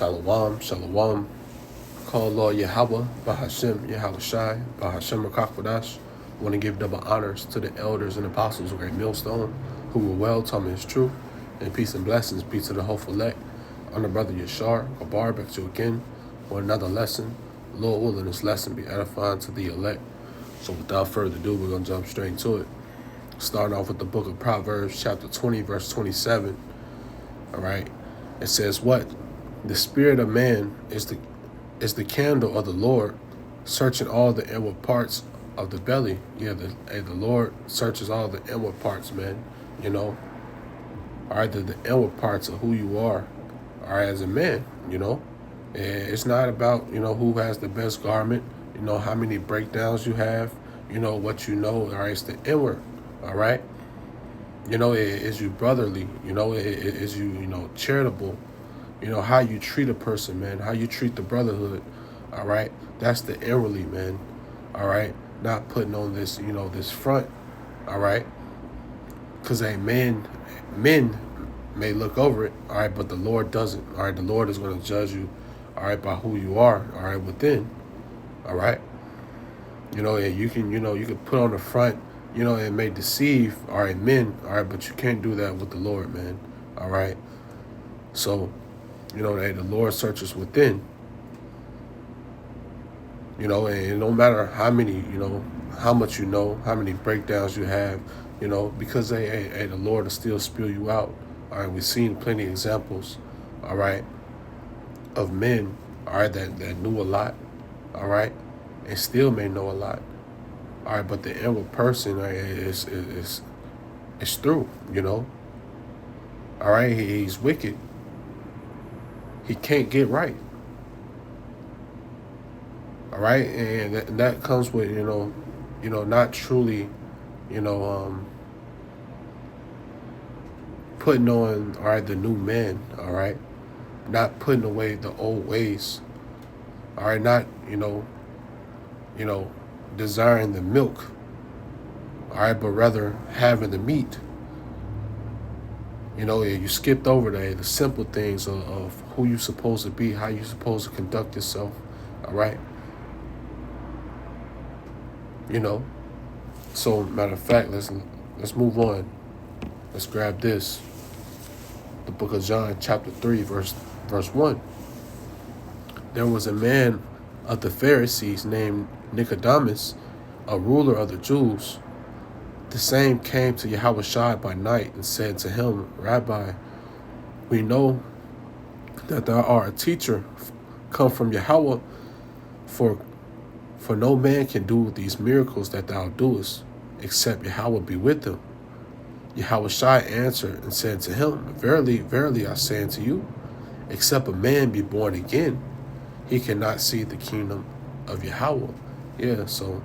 Shalom, shalom. Call Lord Yahweh, Bahashem, Yahweh Shai, Bahashem Rakakwadash. I want to give double honors to the elders and apostles of Great Millstone, who were well taught me his truth, and peace and blessings be to the hopeful elect. On the brother Yashar, Gabar, back to you again, for another lesson. Lord willing, this lesson be edifying to the elect. So without further ado, we're going to jump straight into it. Starting off with the book of Proverbs, chapter 20, verse 27. All right. It says, what? The spirit of man is the candle of the Lord, searching all the inward parts of the belly. Yeah, the Lord searches all the inward parts, man. You know, all right, the inward parts of who you are as a man, you know. And it's not about, who has the best garment, how many breakdowns you have, what you know, all right, it's the inward, all right. Is you brotherly, is you, charitable, how you treat a person, man, how you treat the brotherhood, all right? That's the inwardly, man, all right? Not putting on this, this front, all right? Because, men may look over it, all right, but the Lord doesn't, all right? The Lord is going to judge you, all right, by who you are, all right, within, all right? And you can put on the front, it may deceive, all right, men, all right, but you can't do that with the Lord, man, all right? So, the Lord searches within, and no matter how many, how much how many breakdowns you have, because the Lord will still spew you out, all right? We've seen plenty of examples, all right, of men, all right, that knew a lot, all right, and still may know a lot. All right, but the inward person is through, All right, he's wicked. He can't get right. All right, and that comes with not truly, putting on the new man. All right, not putting away the old ways. All right, not desiring the milk, all right, but rather having the meat. You skipped over the simple things of who you're supposed to be, how you're supposed to conduct yourself, all right? So matter of fact, let's move on. Let's grab this. The book of John, chapter 3, verse 1. There was a man of the Pharisees named Nicodemus, a ruler of the Jews. The same came to Yahweh Shai by night and said to him, Rabbi, we know that thou art a teacher come from Yahweh, for no man can do these miracles that thou doest, except Yahweh be with him. Yahweh Shai answered and said to him, Verily, verily, I say unto you, except a man be born again, he cannot see the kingdom of Yahweh. Yeah, so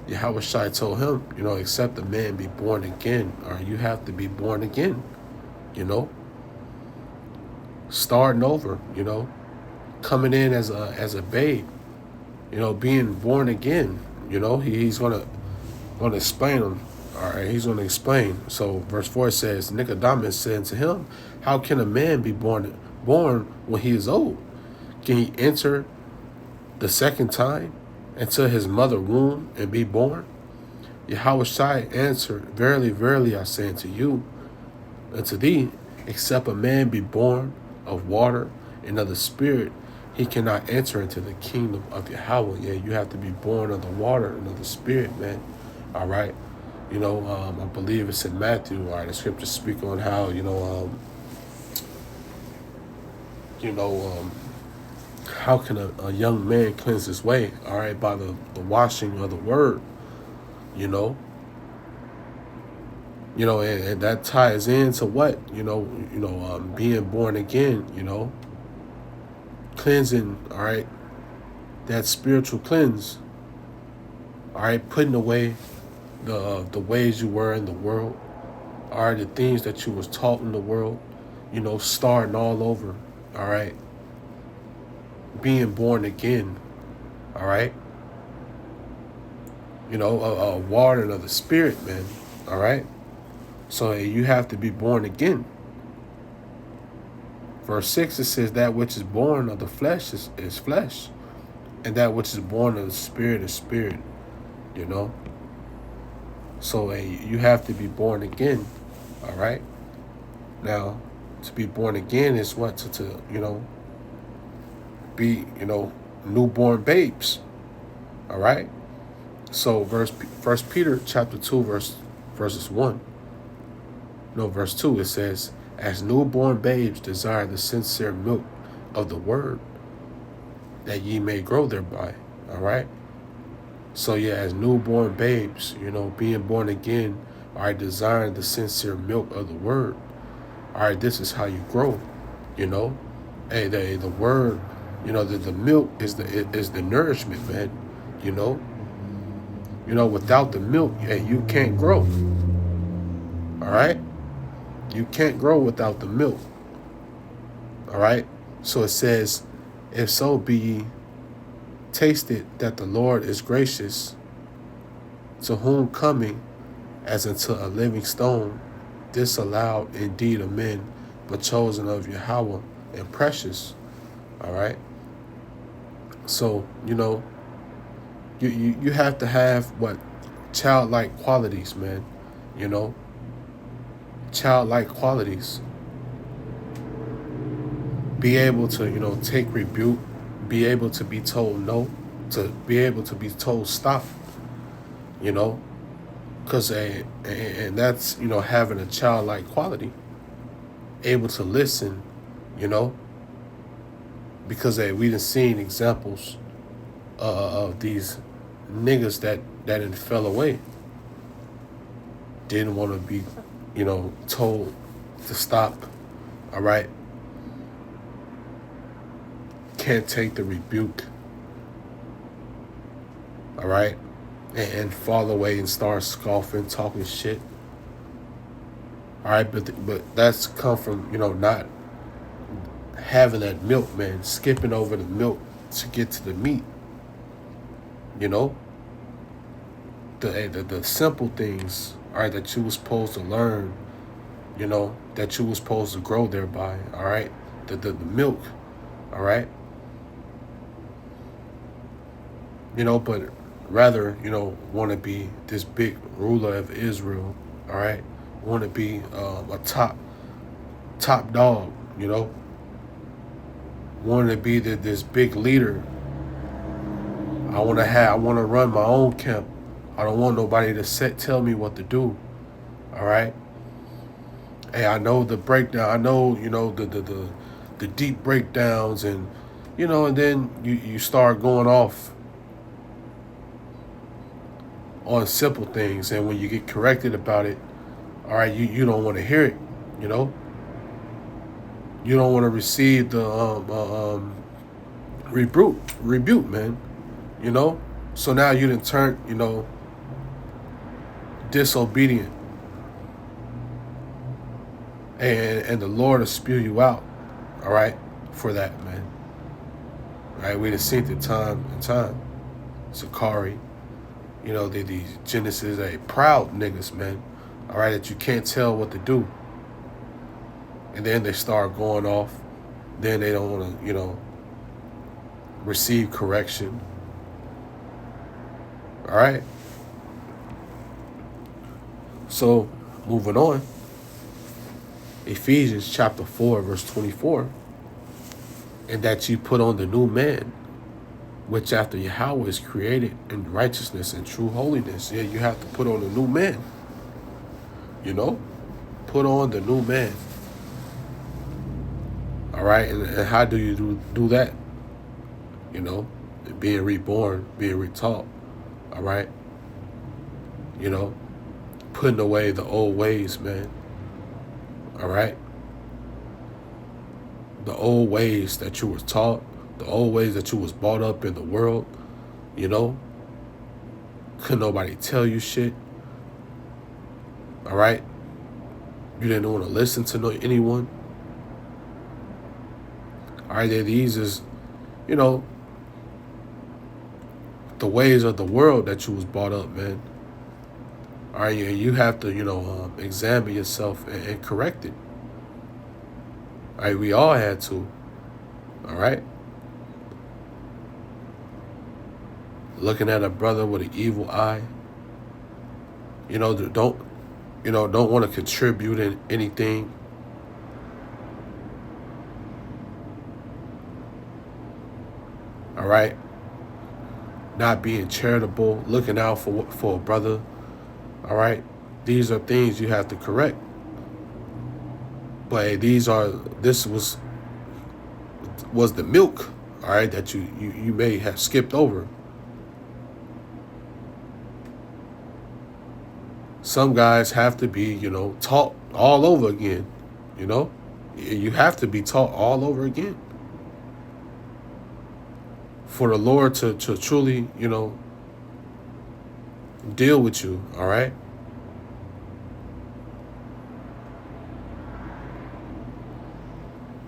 Yahweh Shai told him, except a man be born again, or you have to be born again, starting over, coming in as a babe, being born again, he's gonna explain him. All right, he's gonna explain. So verse 4 says, Nicodemus said to him, how can a man be born when he is old? Can he enter the second time into his mother womb and be born? Yahweh Shai answered, Verily, verily, I say unto you, unto thee, except a man be born of water and of the Spirit, he cannot enter into the kingdom of Yahweh. Yeah, you have to be born of the water and of the Spirit, man. All right. I believe it's in Matthew. All right, the scriptures speak on how, how can a young man cleanse his way? All right, by the washing of the word, and that ties into what, being born again, cleansing, all right, that spiritual cleanse, all right, putting away the ways you were in the world, all right, the things that you was taught in the world, starting all over, all right, being born again, all right, a water of the Spirit, man, all right. So you have to be born again. Verse 6, it says, that which is born of the flesh is flesh, and that which is born of the spirit is spirit, you know? So you have to be born again, all right? Now, to be born again is what? To be, newborn babes, all right? So First Peter chapter 2, verse 2, it says, as newborn babes desire the sincere milk of the word, that ye may grow thereby, all right? So yeah, as newborn babes, being born again, all right, desiring the sincere milk of the word, all right, this is how you grow, Hey, the word, the milk is the nourishment, man, without the milk, you can't grow, all right? You can't grow without the milk, all right? So it says, if so be ye tasted that the Lord is gracious, to whom coming as unto a living stone, disallowed indeed of men, but chosen of Yahweh and precious. All right. So, you have to have what? Childlike qualities, man. Childlike qualities. Be able to, take rebuke, be able to be told no, to be able to be told stop, because and that's, having a childlike quality, able to listen, because we done seen examples of these niggas that done fell away, didn't want to be, told to stop, all right? Can't take the rebuke, all right? And fall away and start scoffing, talking shit, all right? But that's come from, not having that milk, man, skipping over the milk to get to the meat, the simple things, all right, that you were supposed to learn, that you were supposed to grow thereby, all right? The milk, all right? But rather, want to be this big ruler of Israel, all right? Want to be a top dog, Want to be this big leader. I want to run my own camp. I don't want nobody to tell me what to do, all right? Hey, I know the breakdown. I know, the deep breakdowns, and and then you start going off on simple things, and when you get corrected about it, all right, you don't want to hear it, you don't want to receive the rebuke, man, so now you done turn, disobedient, and the Lord will spew you out, all right, for that, man. All right, we done seen it time and time. Sakari, these Genesis, proud niggas, man, all right, that you can't tell what to do. And then they start going off. Then they don't want to, receive correction. All right. So, moving on. Ephesians chapter 4, verse 24. And that you put on the new man, which after Yahweh is created in righteousness and true holiness. Yeah, you have to put on the new man. Put on the new man. All right, and how do you do that? Being reborn, being retaught. All right. Putting away the old ways, man. All right. The old ways that you were taught, the old ways that you was brought up in the world, couldn't nobody tell you shit. All right. You didn't want to listen to anyone. All right, these is, the ways of the world that you was brought up, man. All right, you have to, examine yourself and correct it. All right, we all had to. All right. Looking at a brother with an evil eye. Don't want to contribute in anything. All right. Not being charitable, looking out for a brother. All right. These are things you have to correct. But hey, this was the milk, all right, that you may have skipped over. Some guys have to be, taught all over again. You have to be taught all over again for the Lord to truly, deal with you, all right?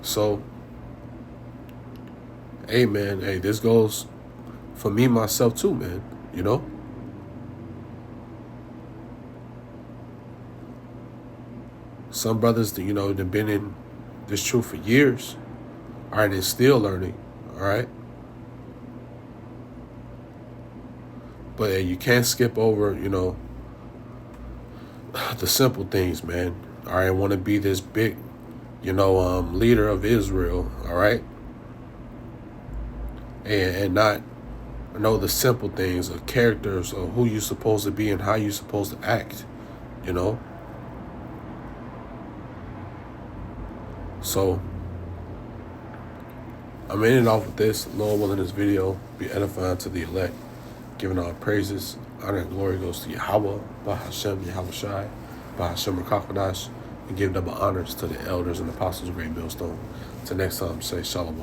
So, hey, man, hey, this goes for me, myself, too, man, Some brothers, they've been in this truth for years, all right, and still learning, all right? But hey, you can't skip over, the simple things, man. All right, I want to be this big, leader of Israel, all right? And not know the simple things of characters of who you're supposed to be and how you're supposed to act, So, I'm ending off with this. Lord willing, this video be edifying to the elect, giving all praises. Honor and glory goes to Yahweh, Bahashem, Yahweh Shai, Bahashem Rakakadash, and give double honors to the elders and apostles of Great Millstone. Till next time, say Shalom.